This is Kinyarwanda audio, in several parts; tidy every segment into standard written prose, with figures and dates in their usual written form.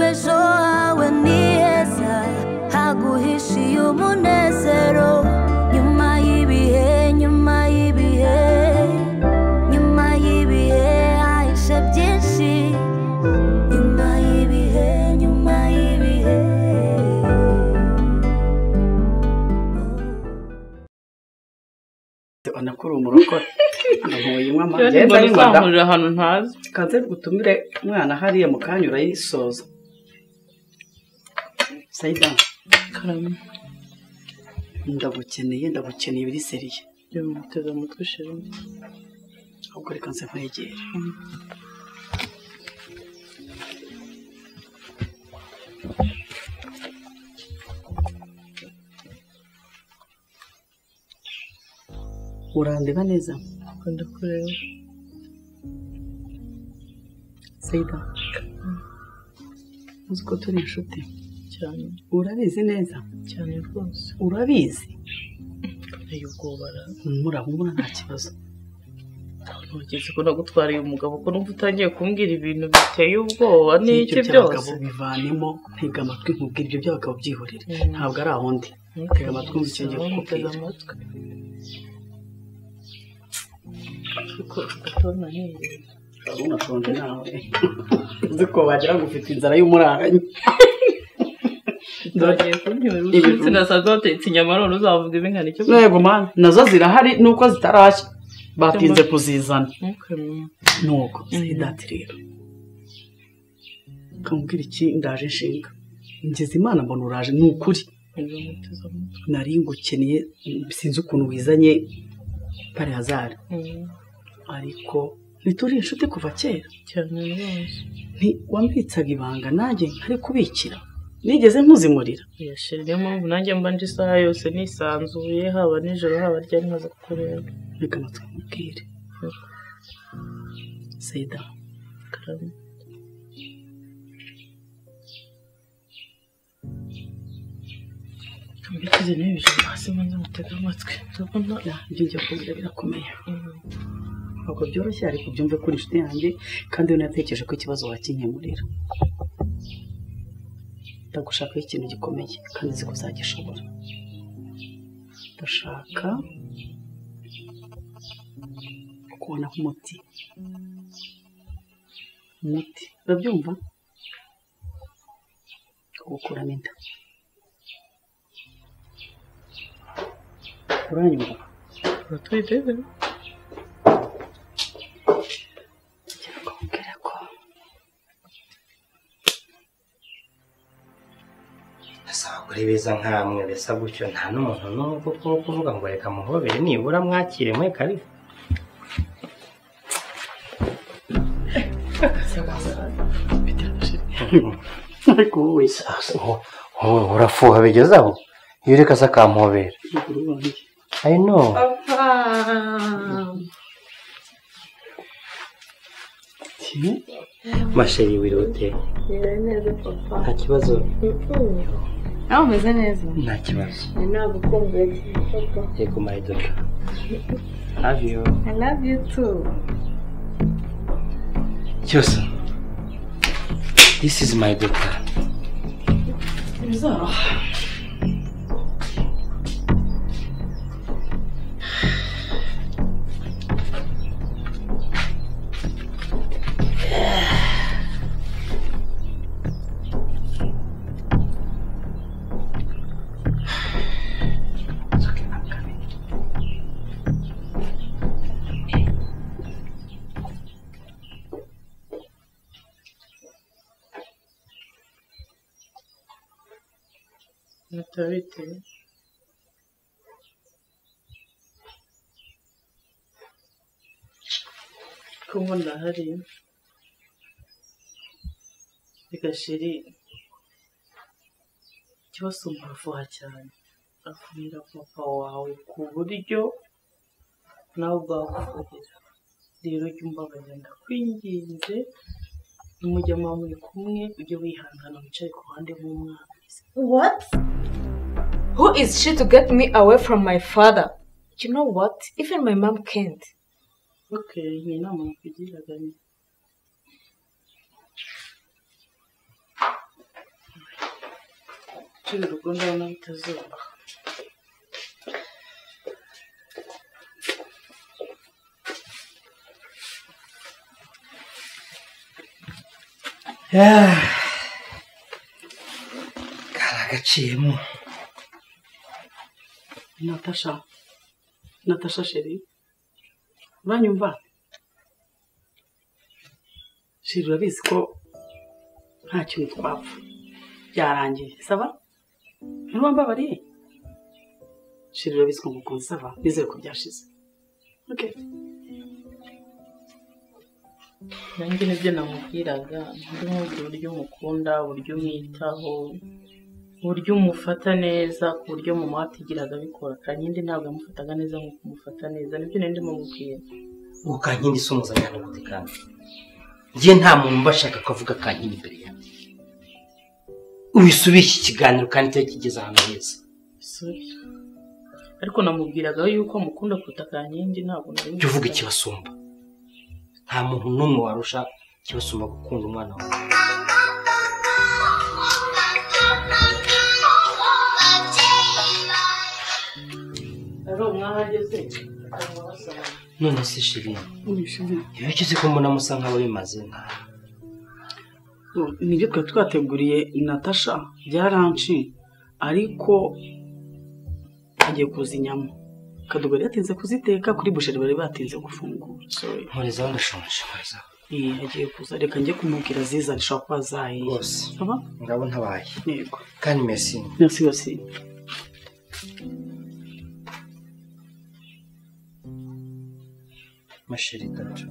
ejo hawe ni heza haguhishiye umunezero nyuma y'ibihe hahishe byinshi nyuma y'ibihe anakora umurokore ntuyinywa amazi nzamurira ahantu ntazi kaze gutumire umwana hariya mu kanya urayisoza Saida karame ndagukeneye biri seriye yo muteze umutwe shira ahubwo reka nse kwegera urandeba neza ndakureba Saida uzi ko turi inshuti cyane urabizi neza cyane rwose urabizi ayugobara murabona nta kibazo ntugeze ko nagutwariye umugabo ko numva utangiye kumbwira ibintu biteye ubwoba n'iki byose bivanemo ntega amatwi nkubwira ibyo by'abagabo byihorere ntabwo ari aho ndi ntega amatwi nk'ikindi kukubwira kuko ugatona neza urabona tonde nawe uzi ko wagira ngo ufite inzara y'umuraranye ndagiye kunyura ushitse nasanze watetse inyama none uzavuga ibingana icyo yego man nazo zirahari nuko zitarashya batinze kuzizana nuko Saidati rero kambwira iki ndaje nshinga ngeze Imana mbona uraje n'ukuri nari ngukeneye sinzi ukuntu wizanye pare hazari ariko nituri inshuti kuva kera cyane rwose nti wambitsaga ibanga nanjye nkari kubikira nigeze nkuzimurira yashira niyo mpamvu nanjye mba nje isaha yose nisanzuye haba nijoro haba ryari nkaza kukureba reka natwumubwire Saida karame kambikize n'ibijoro hasi mbanza mutega amatwi ndabona ibyo njya kubwira birakomeye ntabwo byoroshye ariko byumve kuri inshuti yanjye kandi we natekereje ko ikibazo wakinkemurira ndagushakaho ikintu gikomeye kandi nzi ko uzagishobora ndashaka kubona nk'umuti urabyumva gukuramo inda uranyumva uratwite abagore beza nkamwe besa gutyo nta n'umuntu n'ubwo kuvuga ngo reka muhobere nibura mwakire mwe karibu ariko wowe urafuha bigeze aho iyo ureka se akampobera I know masheri wirote nta kibazo aho umeze neza nta kibazo nagukumbuye yego my daughter love you I love you too Cyose this is my daughter Zara Natabite ko ndahari bigashiri ikibazo muravuha cyane akumira papa wawe ku buryo nawe ubwakuvugira rero jya umbabarira ndakwinginze nimujya muri kumwe ujye wihangana wicare ku ruhande rw'umwana. What? Who is she to get me away from my father? You know what? Even my mom can't. Okay, ni inama nakugiraga ni. turi urugo ndabona bitazuba. karagaciyemo. Natasha sheri, uranyumva? Sheri, urabizi ko nta kintu twapfa, byarangiye, saba? Ntiwambabariye? Sheri, urabizi ko ngukunze, saba? Nizere ko byashize. Okay. Nanjye nibyo namubwiraga, ndumubwira uburyo umukunda, uburyo umwitaho, uburyo umufata neza, ku buryo mu matigiraga bikora. Kankindi ntabwo yamufataga neza nk'uko umufata neza, nibyo nari ndimo mubwira. Uwo Kankindi si umuzanyana gute kandi? Njye nta muntu mbashaka ko avuga Kankindi imbere yanjye. Ubisubiye iki kiganiro kandi cyari kigeze ahantu heza. Ariko namubwiraga yuko mukunda kuruta Kankindi, ntabwo nari jya uvuga ikibasumba. Nta muntu n'umwe warusha ikibasumba gukunda umwana wawe. None se shiri, iyo ukize ko mbona musa nk'abo bimaze nka nibyo twari twateguriye Natasha byaranci, ariko agiye kuza inyama. Kadugari yatinze kuziteka, kuri busheri bari batinze gufungura. Nkorezaho ndashonje, nkorezaho. Agiye kuza, reka njye kumubwira ziza nshaka kuba zahiye. Rwose ngabo ntabaye. Yego kandi merci. Merci aussi. Ma chérie Tatu.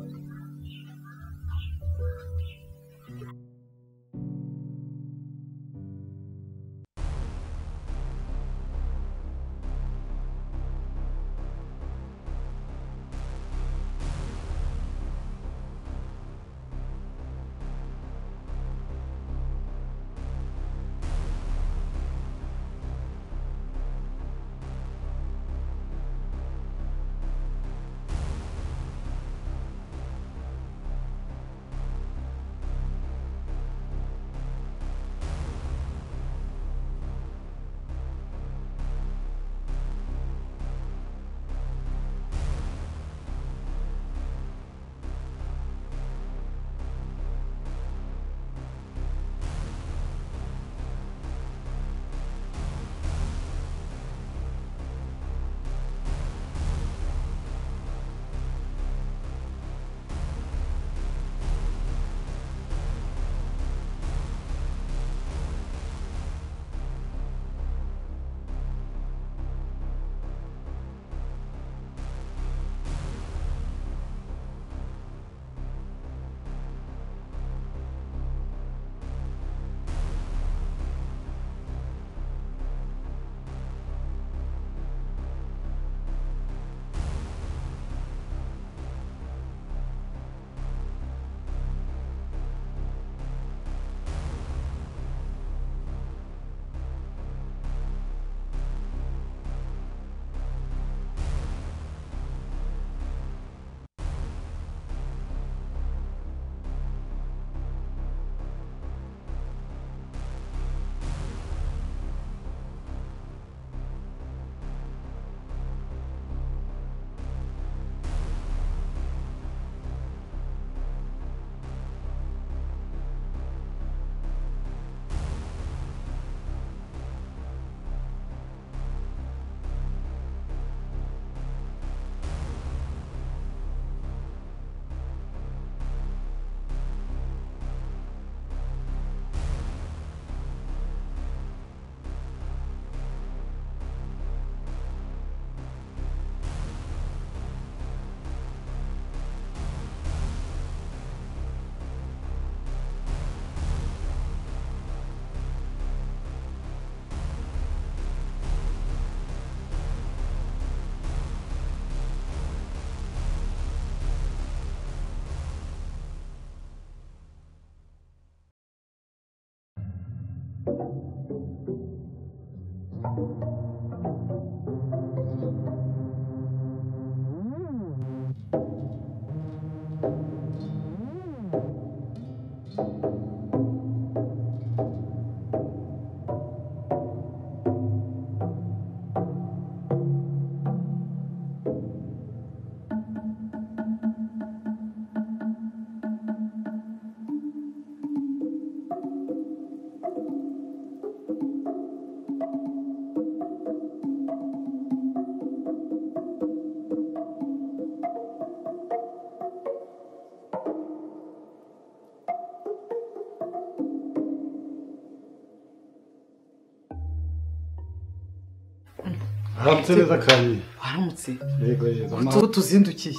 Haramutse neza kandi. Waramutse. Yego. Tuba tuzindukiye.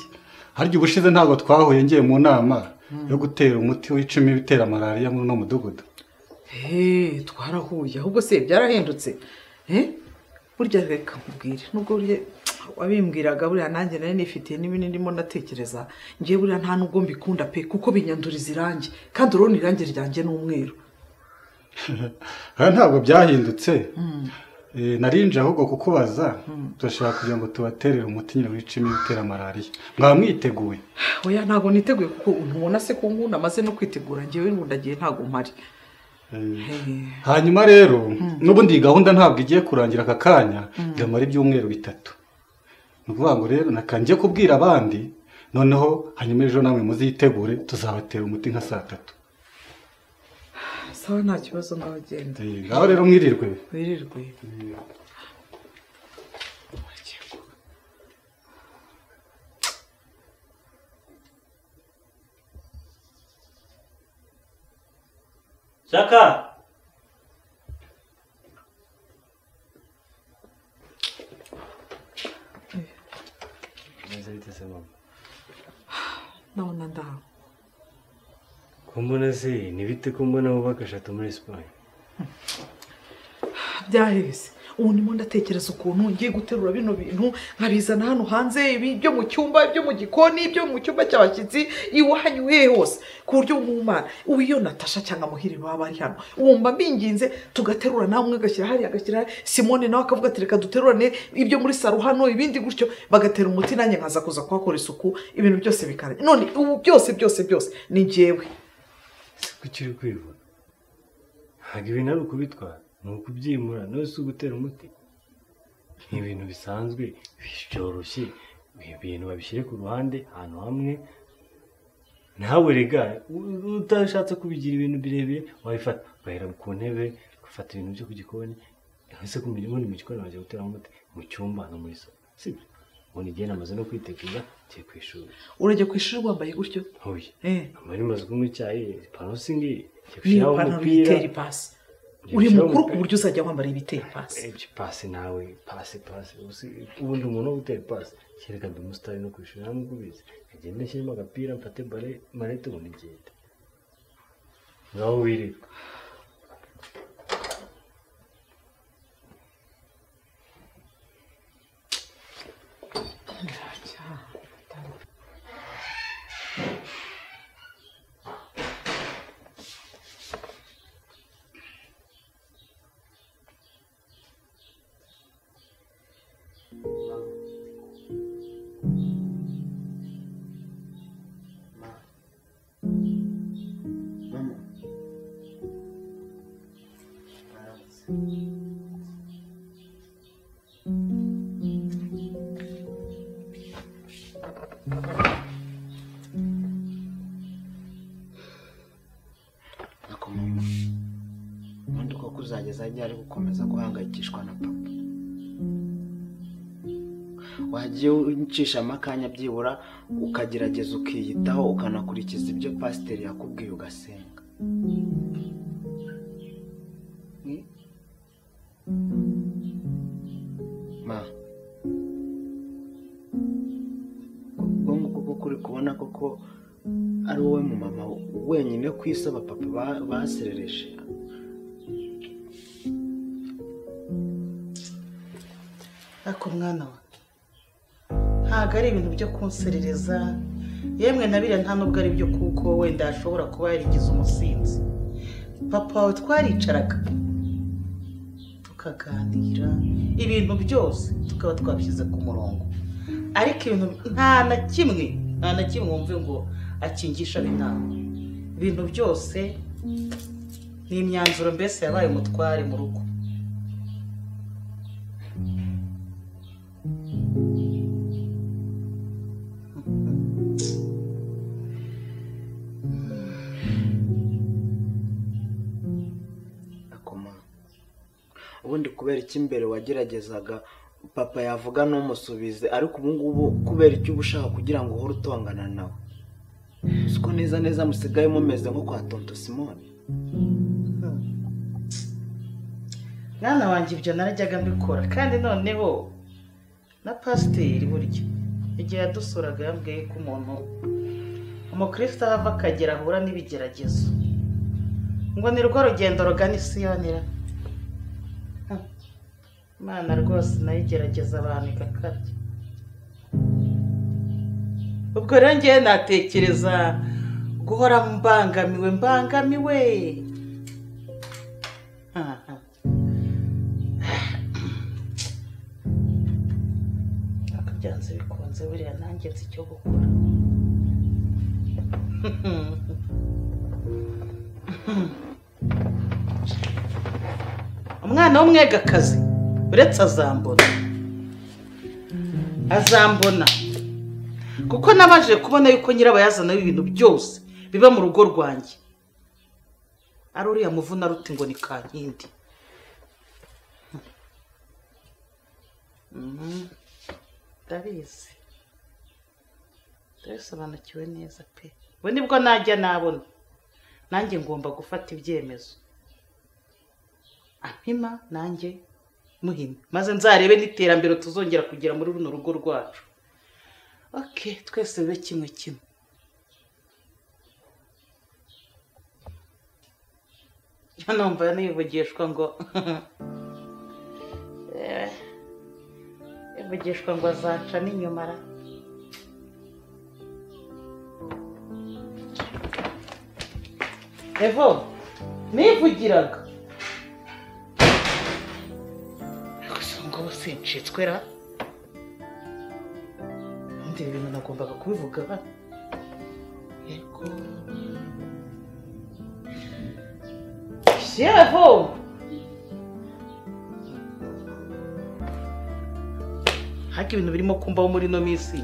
Harya ubushize ntabwo twahuye ngiye mu nama yo gutera umuti w'icumi bitera malaria muri no mudugudu. Twarahuye ahubwo se byarahindutse. Burya reka nkubwire nubwo burya wabimbwiraga buriya nanjye nari nifitiye n'ibindi ndimo natekereza ngiye buriya nta nubwo mbikunda pe kuko binyanduriza irangi kandi urabona irangi ryanjye n'umweru. Ntabwo byahindutse. Narinje ahubwo kukubaza turashaka kugira ngo tubaterere umuti nyine w'icumi bitera malaria. Mwamwiteguye? Oya ntabwo niteguye kuko untubona se ko nkunda amaze no kwitegura ngewe ngundagiye ntabwo mpari. Hanyuma rero n'ubundi gahunda ntabwo igiye kurangira aka kanya ngamara ibyumweru 3. Nukuvuga ngo rero nakangiye kubwira abandi noneho hanyuma ejo namwe muzitegure tuzabatera umuti nka saa 3. Sawa nta kibazo ngabagenda. Ngaho rero mwirirwe. Mwirirwe. Shaka. Nzahita sema. Naona ndaho. Kumbona se nibite kumbona ubakashata muri Spain. Byaheze. Ubu ndimo ndatekereza ukuntu ngiye guterura bino bintu nkabizana hano hanze ibi byo mu cyumba byo mu gikoni byo mu cyumba cy'abashyitsi iwanyu hose ku buryo umumana ubu iyo Natasha cyangwa muhiri baba ari hano wumva mbinginze tugaterura namwe agashyira hari agashyira Simone nawe akavuga ati reka duterurane ibyo muri saro hano ibindi gutyo bagatera umuti nanjye nkaza kuza kuhakora isuku ibintu byose bikaranye none ubu byose ni njyewe Kuki kwivuna ntabwo ibintu ari ukubitwara ni ukubyimura nawe si ugutera umuti ni ibintu bisanzwe byoroshye ibintu babishyire ku ruhande ahantu hamwe nawe rega utashatse kubigira ibintu birebire wabifata bahera ku ntebe ugafata ibintu byo ku gikoni ese ku mirimo ni mu gikoni bajya gutera umuti mu cyumba no muri salo sibyo ubundi igihe namaze no kwitegura ngiye ku ishuri urajya ku ishuri wambaye gutyo oya amari maze kunywa icyayi ipantaro singi gushyiraho umupira uri mukuru ku buryo uzajya wambara ibiteye pasi pasi nawe pasi ubundi umuntu wo gutera pasi kereka ndi umusitari no ku ishuri ntabwo ubizi agenda ashyiramo agapira mfate marete ubundi ngenda ngaho wirirwa ari gukomeza guhangayikishwa na papa wagiye uncisha amakanya byibura ukagerageza ukiyitaho ukanakurikiza ibyo pasiteri yakubwiye ugasenga ma kuko kuri kubona koko ari wowe mu mama wenyine ku isi abapapa baserereje ako mwana wa ntabwo ari ibintu byo kunserereza yemwe na biriya nta nubwo ari byo kuko wenda ashobora kuba yarigize umusinzi papa wawe twaricaraga tukaganira ibintu byose tukaba twabishyize ku murongo ariko ibintu nta na kimwe wumve ngo akingisha inama ibintu byose ni imyanzuro mbese yabaye umutware mu rugo ubundi kubera iki imbere wageragezaga papa yavuga n'umusubize ariko ubu ngubu kubera icyo uba ushaka kugira ngo uhore utongana nawe siko neza musigaye mumeze nko kwa tonto Simone mwana wanjye ibyo narajyaga mbikora kandi noneho na pasiteri burya igihe yadusuraga yambwiye ko umuntu umukristo ahava akagera ahura n'ibigeragezo ngo ni rwo rugendo rugana isiyonira. Imana rwose nayo igerageza abantu igakabya. Ubwo rero ngewe natekereza guhora mbangamiwe byanze bikunze buriya nanjye nzi icyo gukora. Umwana w'umwegakazi uretse azambona kuko nabaje kubona yuko nyirabayazana w'ibintu byose biba mu rugo rwanjye ari uriya muvuna ruti ngo ni kankindi. Ndabizi ndabisobanukiwe neza pe. We nibwo najya nabona nanjye ngomba gufata ibyemezo ampima nanjye muhima maze nzarebe n'iterambere tuzongera kugera muri runo rugo rwacu. Okay, twese bibe kimwe. Numva nivugishwa ngo ivugishwa ngo azaca n'inyuma ra. Evo nivugiraga ngo sincitswe ra. Ndi ibintu nagombaga kubivuga ba. Yego Evo haki ibintu birimo kumbaho muri no misi.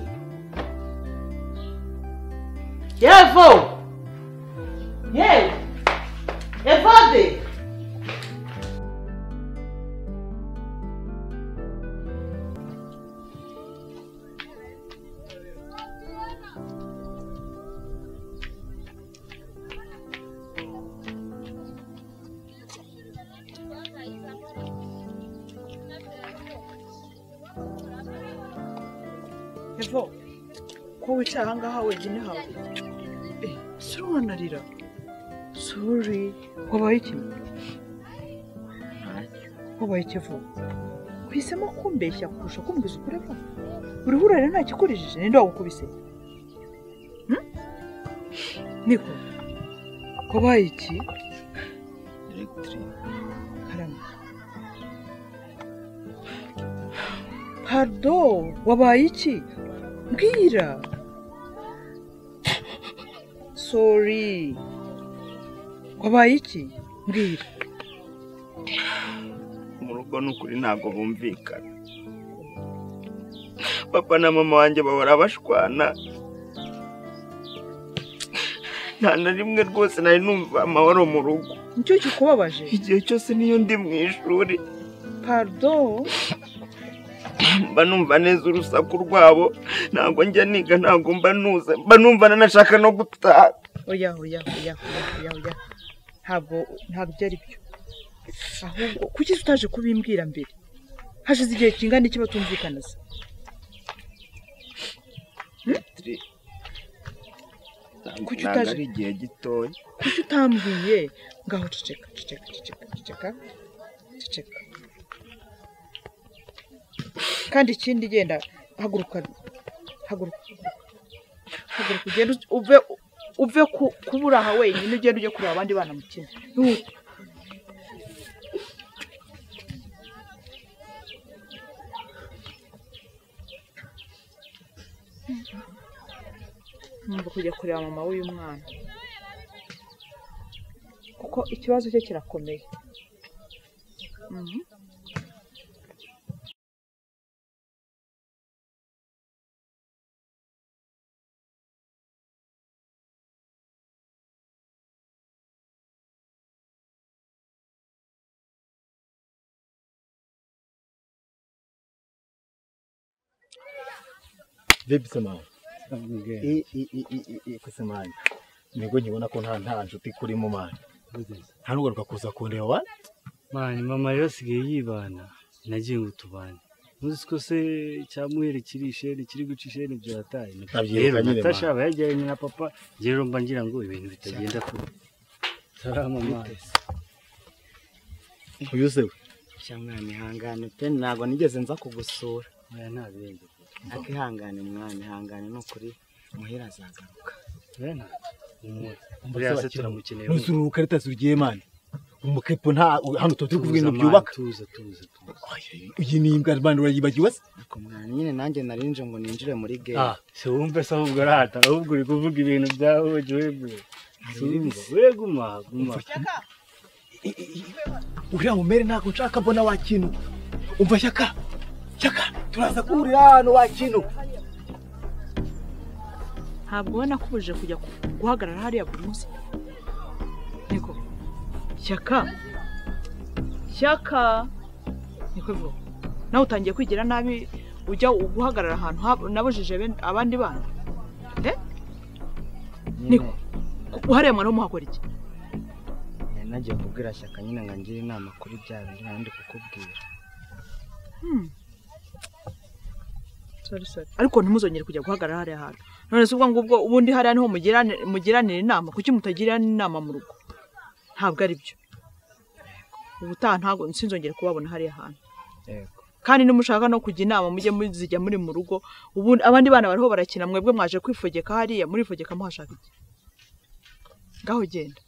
Evo Evade Evo, ko wicaye aha ngaha wenyine hawe? Si wanarira? Sorry, wabaye iki? Wabaye iki Evo? Uhisemo kumbeshya kurusha kumbwiza ukuri Evo? Uriho urarira nta kikurijije, ninde wagukubise? Niko, wabaye iki? Karame. Pardon, wabaye iki? Mbwira. Sorry. Wabaye iki? Mbwira. Mu rugo n'ukuri ntabwo bumvikana. Papa na mama wanjye bahora bashwana. Nta na rimwe rwose nari numva amahoro mu rugo. Nicyo kikubabaje? Igihe cyose niyo ndi mu ishuri. Pardon. Mba numva neza urusaku rwabo, ntabwo njya niga, ntabwo mba nuze, mba numva nanashaka no gutaha. Oya. Ntabwo ari byo. Ahubwo kuki utaje kubimbwira mbere? Hashize igihe kingana iki batumvikana se? Kuki utaje? Ari igihe gitoya. Kuki utambwiye? Ngaho ceceka. Kandi ikindi genda haguruka ugenda uve kubura aha wenyine ugenda ujye kureba abandi bana mu kindi. Ngomba kujya kureba mama w'uyu mwana kuko ikibazo cye kirakomeye. Vipi sema? Kusema nigo nkibona ko nta nshuti kuri mu mwana. Nta nugaruka kuza kundeba wa? Mani mama rero sigaye yibana nagiye ngo tubane. muzi ko se cyamuhere kiri isheni kiri guca isheni byataye Nabyiruka nyine, Natasha aba yajyanye na papa rero mba ngira ngo ibintu bitagenda kure salama mama uyu se we Shamwana ihangane pe ntago nigeze nza kugusura. aya ntabirenze Akihangane mwana ihangane no kuri muhira azagaruka. bena buriya se turamukeneye nuzuruka ritazugiye mani umukepo nta hano turi kuvuga ibintu byubaka tuza iyi ni imbwa bandi urayibagiwe se Ako mwana nyine nanjye narinje ngo ninjire muri game. se wumve se ahubwo rata ahubwo uri kuvuga ibintu byawe jwebwe weguma guma uriya mumere ntabwo nshaka mbona wa kintu umva Shyaka turaza guhurira hano wa kintu ntabwo ubona ko ubujije kujya guhagarara hariya buri munsi niko Shyaka niko vuba nawe utangiye kwigira nabi ujya guhagarara ahantu nabujije abandi bana niko uhariye mwana w'umuhakora iki Nagiye kubwira Shyaka nyine ngo ngire inama kuri bya bindi nandi kukubwira. Sorry. Ariko ntimuzongere kujya guhagarara hariya hantu. None se ubwo ngubwo ubundi hariya niho mugiranira inama kuki mutagira inama mu rugo? Ntabwo ari byo. Ubutaha ntago nsinzongere kubabona hariya hantu. Yego. Kandi nimushaka no kujya inama mujye muzijya muri mu rugo. Ubundi abandi bana bariho barakina mwebwe mwaje kwifogeka hariya muri fogeka muhashaka iki? Ngaho genda.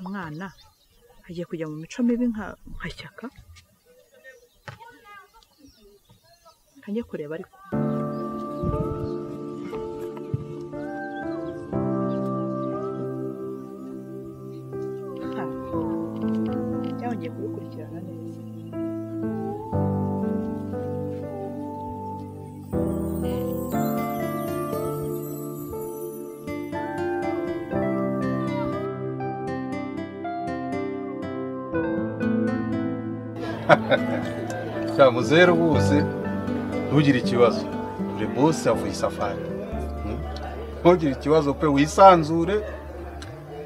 Mwana agiye kujya mu mico mibi nka Shyaka kanjye kureba ariko cyangwa kubikurikirana neza Muzeru bose ntugire ikibazo uri boss avuye safari ntugire ikibazo pe wisanzure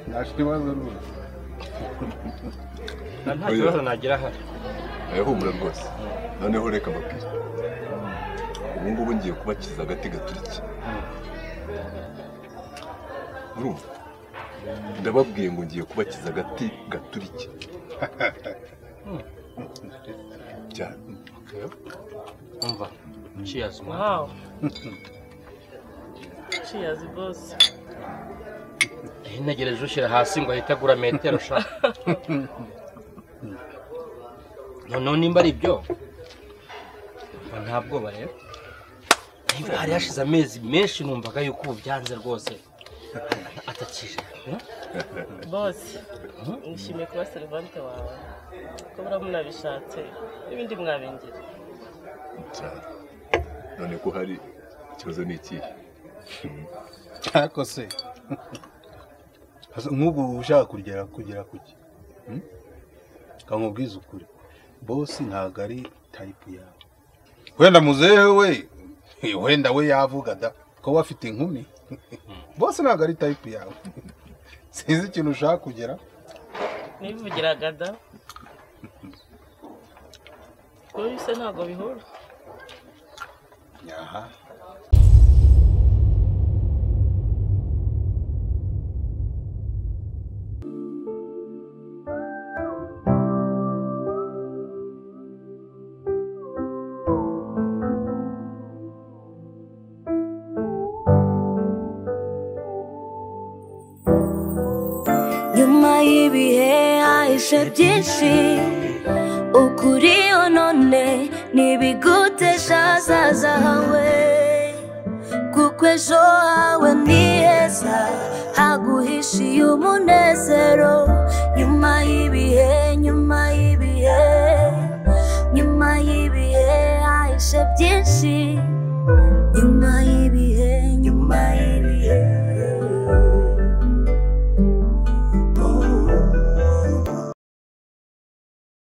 nta kibazo rwose nta kibazo nagira hano humura rwose noneho reka mbabwire ubu ngubu ngiye kubakiza agati gaturiki urumva ndababwiye ngo ngiye kubakiza agati gaturiki cyane umva cheers wow cheers boss ntegereje ushyira hasi ngo ahite agura metero sha noneho nimba ari byo ntabwo bareba hari hashize amezi menshi numvaga yuko ubu byanze rwose atakije boss nishimiye kuba serivante wawe ko muramubishatse n'ibindi mwabingira none ko hari ikibazo n'iki ariko se nk'ubu ushaka kugera kuki kamubwiza ukuri bosi ntabwo ari tayipu yawe wenda muzehe wenda we yavuga da ko wafite inkumi bosi ntabwo ari tayipu yawe sinzi ikintu ushaka kugera nivugiraga da kuri se ntabwo bihura aha nyuma y'ibihe hahishe byinshi ukuri none ntibigutesha ahazaza hawe kuko ejo hawe ni heza haguhishiye umunezero nyuma y'ibihe hahishe byinshi